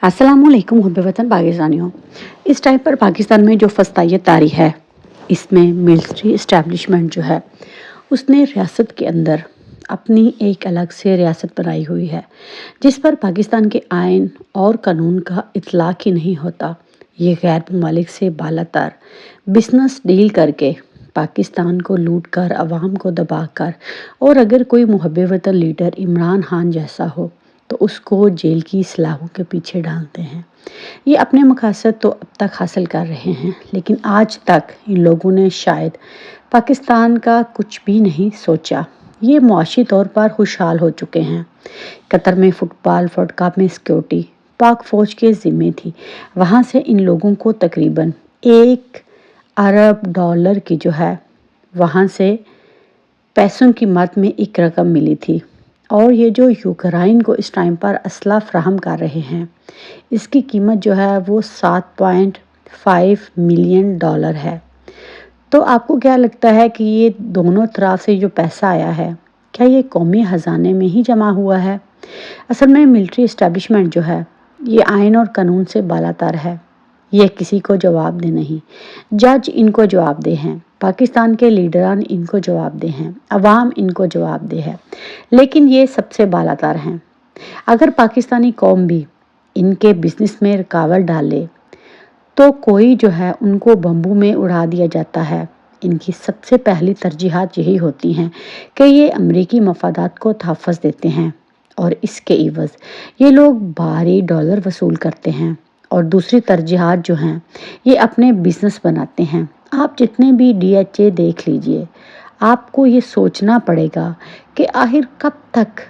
अस्सलामुअलैकुम हुब्बे वतन पाकिस्तानियों। इस टाइम पर पाकिस्तान में जो फस्तायत तारी है, इसमें मिलिट्री इस्टेब्लिशमेंट जो है उसने रियासत के अंदर अपनी एक अलग से रियासत बनाई हुई है, जिस पर पाकिस्तान के आइन और कानून का इतलाक़ ही नहीं होता। ये गैर ममालिक से बालातर बिजनेस डील करके पाकिस्तान को लूट कर, अवाम को दबा कर, और अगर कोई मुहब्बे वतन लीडर इमरान खान जैसा हो तो उसको जेल की सलाखों के पीछे डालते हैं। ये अपने मकसद तो अब तक हासिल कर रहे हैं, लेकिन आज तक इन लोगों ने शायद पाकिस्तान का कुछ भी नहीं सोचा। ये मुआशी तौर पर खुशहाल हो चुके हैं। कतर में फुटबॉल वर्ल्ड कप में सिक्योरिटी पाक फ़ौज के ज़िम्मे थी। वहाँ से इन लोगों को तकरीबन $1 अरब की जो है वहाँ से पैसों की मद में एक रकम मिली थी। और ये जो यूक्रेन को इस टाइम पर असला फ्राहम कर रहे हैं, इसकी कीमत जो है वो $7.5 मिलियन है। तो आपको क्या लगता है कि ये दोनों तरफ से जो पैसा आया है, क्या ये कौमी ख़जाने में ही जमा हुआ है? असल में मिलिट्री इस्टेब्लिशमेंट जो है ये आइन और कानून से बालातर है। ये किसी को जवाब दे नहीं। जज इनको जवाब दे हैं, पाकिस्तान के लीडरान इनको जवाब दे हैं, अवाम इनको जवाब दे है, लेकिन ये सबसे बालातर हैं। अगर पाकिस्तानी कौम भी इनके बिजनेस में रुकावट डाले तो कोई जो है उनको बम्बू में उड़ा दिया जाता है। इनकी सबसे पहली तरजीहात यही होती हैं कि ये अमरीकी मफादात को तहफ़्फ़ुज़ देते हैं और इसके इवज़ ये लोग भारी डॉलर वसूल करते हैं। और दूसरी तरजीहात जो हैं ये अपने बिजनेस बनाते हैं। आप जितने भी DHA देख लीजिए, आपको ये सोचना पड़ेगा कि आखिर कब तक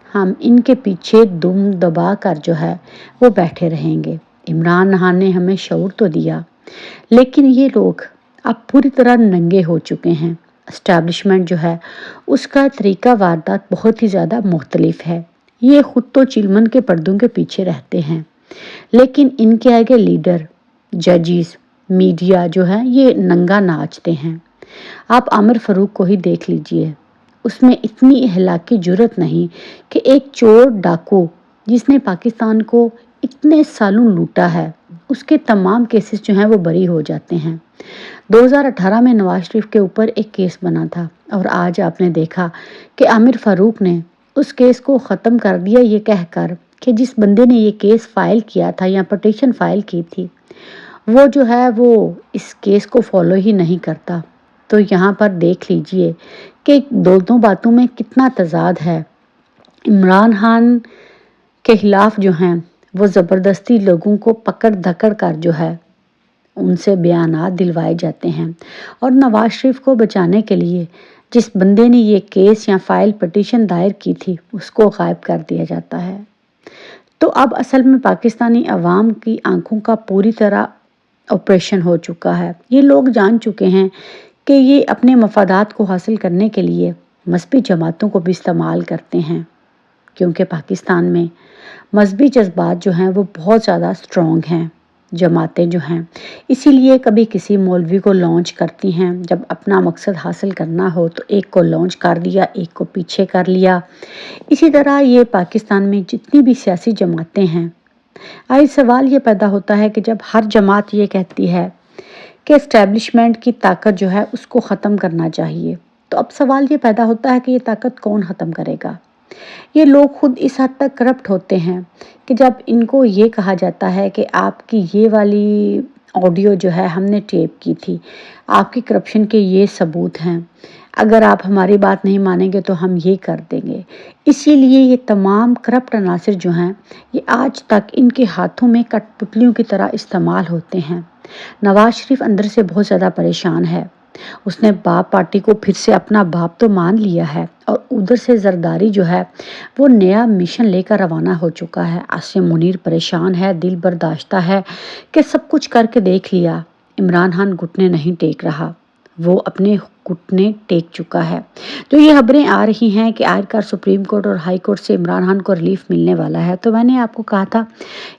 हम इनके पीछे दुम दबा कर जो है वो बैठे रहेंगे। इमरान खान ने हमें शऊर तो दिया, लेकिन ये लोग अब पूरी तरह नंगे हो चुके हैं। इस्टेब्लिशमेंट जो है उसका तरीका वारदात बहुत ही ज़्यादा मुख्तलिफ है। ये ख़ुद तो चिलमन के पर्दों के पीछे रहते हैं, लेकिन इनके आगे लीडर, जजिस, मीडिया जो है ये नंगा नाचते हैं। आप आमिर फ़ारूक को ही देख लीजिए, उसमें इतनी इहलाकी जुर्रत नहीं कि एक चोर डाकू जिसने पाकिस्तान को इतने सालों लूटा है, उसके तमाम केसेस जो हैं वो बरी हो जाते हैं। 2018 में नवाज शरीफ के ऊपर एक केस बना था और आज आपने देखा कि आमिर फ़ारूक ने उस केस को ख़त्म कर दिया ये कहकर कि जिस बंदे ने ये केस फाइल किया था या पटिशन फाइल की थी, वो जो है वो इस केस को फॉलो ही नहीं करता। तो यहाँ पर देख लीजिए कि दोनों बातों में कितना तज़ाद है। इमरान खान के खिलाफ जो हैं वो ज़बरदस्ती लोगों को पकड़ धकड़ कर जो है उनसे बयानात दिलवाए जाते हैं, और नवाज शरीफ को बचाने के लिए जिस बंदे ने ये केस या फाइल पटिशन दायर की थी उसको गायब कर दिया जाता है। तो अब असल में पाकिस्तानी अवाम की आंखों का पूरी तरह ऑपरेशन हो चुका है। ये लोग जान चुके हैं कि ये अपने मफादात को हासिल करने के लिए मजहबी जमातों को भी इस्तेमाल करते हैं, क्योंकि पाकिस्तान में मजहबी जज्बात जो हैं वो बहुत ज़्यादा स्ट्रॉन्ग हैं। जमातें जो हैं इसीलिए कभी किसी मौलवी को लॉन्च करती हैं, जब अपना मकसद हासिल करना हो तो एक को लॉन्च कर दिया, एक को पीछे कर लिया। इसी तरह ये पाकिस्तान में जितनी भी सियासी जमातें हैं, आज सवाल ये पैदा होता है कि जब हर जमात ये कहती है कि इस्टेब्लिशमेंट की ताकत जो है उसको ख़त्म करना चाहिए, तो अब सवाल ये पैदा होता है कि ये ताकत कौन ख़त्म करेगा। ये लोग खुद इस हद तक करप्ट होते हैं कि जब इनको ये कहा जाता है कि आपकी ये वाली ऑडियो जो है हमने टेप की थी, आपकी करप्शन के ये सबूत हैं, अगर आप हमारी बात नहीं मानेंगे तो हम ये कर देंगे। इसीलिए ये तमाम करप्ट अनासिर जो हैं ये आज तक इनके हाथों में कठपुतलियों की तरह इस्तेमाल होते हैं। नवाज शरीफ अंदर से बहुत ज़्यादा परेशान है। उसने बाप पार्टी को फिर से अपना बाप तो मान लिया है, और उधर से जरदारी जो है वो नया मिशन लेकर रवाना हो चुका है। आसिम मुनीर परेशान है, दिल बर्दाश्ता है कि सब कुछ करके देख लिया, इमरान खान घुटने नहीं टेक रहा, वो अपने घुटने टेक चुका है। तो ये खबरें आ रही हैं कि आखिरकार सुप्रीम कोर्ट और हाई कोर्ट से इमरान खान को रिलीफ मिलने वाला है। तो मैंने आपको कहा था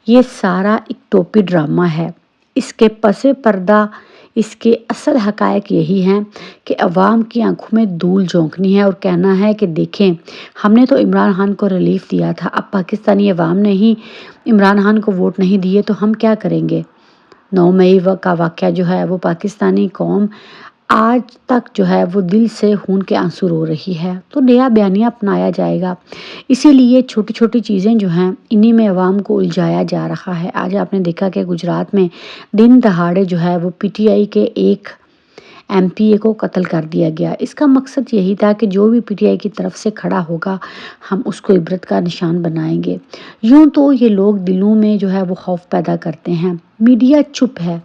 ये सारा एक टोपी ड्रामा है, इसके पसे पर्दा اس کے اصل حقائق یہی ہیں کہ عوام کی آنکھوں میں دھول جھونکنی ہے اور کہنا ہے کہ دیکھیں ہم نے تو عمران خان کو ریلیف دیا تھا، اب پاکستانی عوام نے ہی عمران خان کو ووٹ نہیں دیے تو ہم کیا کریں گے۔ 9 مئی کا واقعہ جو ہے وہ پاکستانی قوم آج تک جو ہے وہ دل سے خون کے آنسو رو رہی ہے، تو نیا بیانیہ اپنایا جائے گا۔ اسی لیے چھوٹی چھوٹی چیزیں جو ہیں انہی میں عوام کو الجھایا جا رہا ہے۔ آج آپ نے دیکھا کہ گجرات میں دن دہاڑے جو ہے وہ پی ٹی آئی کے ایک ایم پی اے کو قتل کر دیا گیا۔ اس کا مقصد یہی تھا کہ جو بھی پی ٹی آئی کی طرف سے کھڑا ہوگا ہم اس کو عبرت کا نشان بنائیں گے۔ یوں تو یہ لوگ دلوں میں جو ہے وہ خوف پیدا کرتے ہیں۔ میڈیا چپ ہے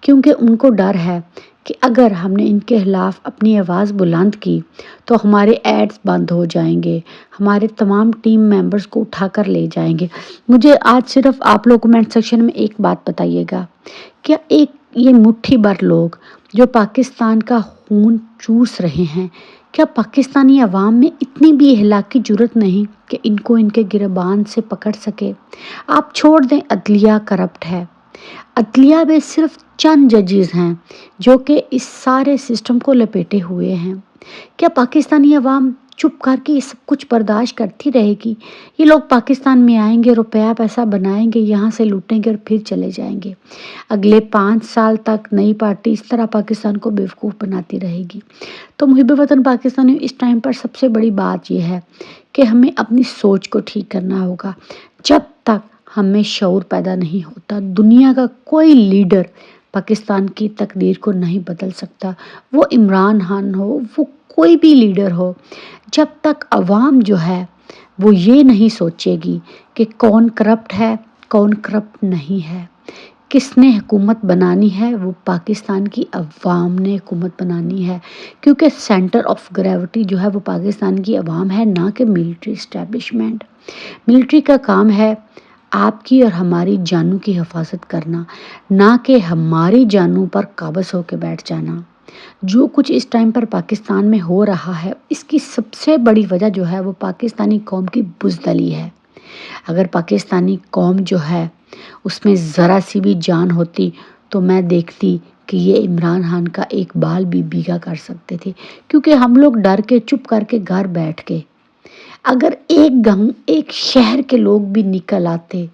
کیونکہ ان کو ڈر ہے کہ اگر ہم نے ان کے خلاف اپنی آواز بلند کی تو ہمارے ایڈز بند ہو جائیں گے، ہمارے تمام ٹیم ممبرز کو اٹھا کر لے جائیں گے۔ مجھے آج صرف آپ لوگ کمنٹ سیکشن میں ایک بات بتائیے گا، کیا یہ مٹھی بھر لوگ جو پاکستان کا خون چوس رہے ہیں، کیا پاکستانی عوام میں اتنی بھی اخلاقی جرات نہیں کہ ان کو ان کے گریبان سے پکڑ سکے؟ آپ چھوڑ دیں عدلیہ کرپٹ ہے، عدلیہ میں صرف چند ججز ہیں جو کہ اس سارے سسٹم کو لپیٹے ہوئے ہیں۔ کیا پاکستانی عوام چپ کر کے یہ سب کچھ برداشت کرتی رہے گی؟ یہ لوگ پاکستان میں آئیں گے، روپیہ پیسہ بنائیں گے، یہاں سے لوٹیں گے اور پھر چلے جائیں گے۔ اگلے 5 سال تک نئی پارٹی اس طرح پاکستان کو بیوقوف بناتی رہے گی۔ تو محب وطن پاکستانی اس ٹائم پر سب سے بڑی بات یہ ہے کہ ہمیں اپنی سوچ کو ٹھیک کرنا ہوگا۔ جب تک ہمیں شعور پیدا نہیں ہوتا، دنیا کا کوئی لیڈر پاکستان کی تقدیر کو نہیں بدل سکتا، وہ عمران خان ہو، وہ کوئی بھی لیڈر ہو۔ جب تک عوام جو ہے وہ یہ نہیں سوچے گی کہ کون کرپٹ ہے، کون کرپٹ نہیں ہے، کس نے حکومت بنانی ہے، وہ پاکستان کی عوام نے حکومت بنانی ہے، کیونکہ سینٹر آف گریوٹی جو ہے وہ پاکستان کی عوام ہے، نہ کہ ملٹری اسٹیبلشمنٹ۔ ملٹری کا کام ہے آپ کی اور ہماری جانوں کی حفاظت کرنا، نہ کہ ہماری جانوں پر قابض ہو کے بیٹھ جانا۔ جو کچھ اس ٹائم پر پاکستان میں ہو رہا ہے، اس کی سب سے بڑی وجہ جو ہے وہ پاکستانی قوم کی بزدلی ہے۔ اگر پاکستانی قوم جو ہے اس میں ذرا سی بھی جان ہوتی تو میں دیکھتی کہ یہ عمران خان کا ایک بال بھی بیگا کر سکتے تھے، کیونکہ ہم لوگ ڈر کے چپ کر کے گھر بیٹھ کے، اگر ایک گاؤں ایک شہر کے لوگ بھی نکل آتے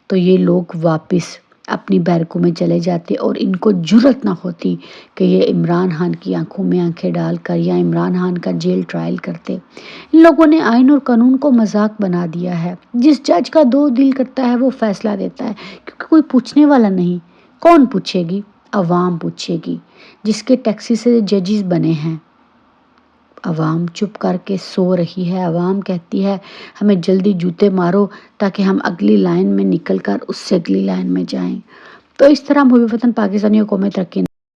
تو یہ لوگ واپس اپنی بیرکوں میں چلے جاتے اور ان کو جرت نہ ہوتی کہ یہ عمران خان کی آنکھوں میں آنکھیں ڈال کر یا عمران خان کا جیل ٹرائل کرتے۔ ان لوگوں نے آئین اور قانون کو مذاق بنا دیا ہے۔ جس جج کا دل کرتا ہے وہ فیصلہ دیتا ہے، کیونکہ کوئی پوچھنے والا نہیں۔ کون پوچھے گی؟ عوام پوچھے گی، جس کے ٹیکسی سے ججز بنے ہیں۔ عوام چپ کر کے سو رہی ہے، عوام کہتی ہے ہمیں جلدی جوتے مارو تاکہ ہم اگلی لائن میں نکل کر اس سے اگلی لائن میں جائیں۔ تو اس طرح محب وطن پاکستانی قومی ترقی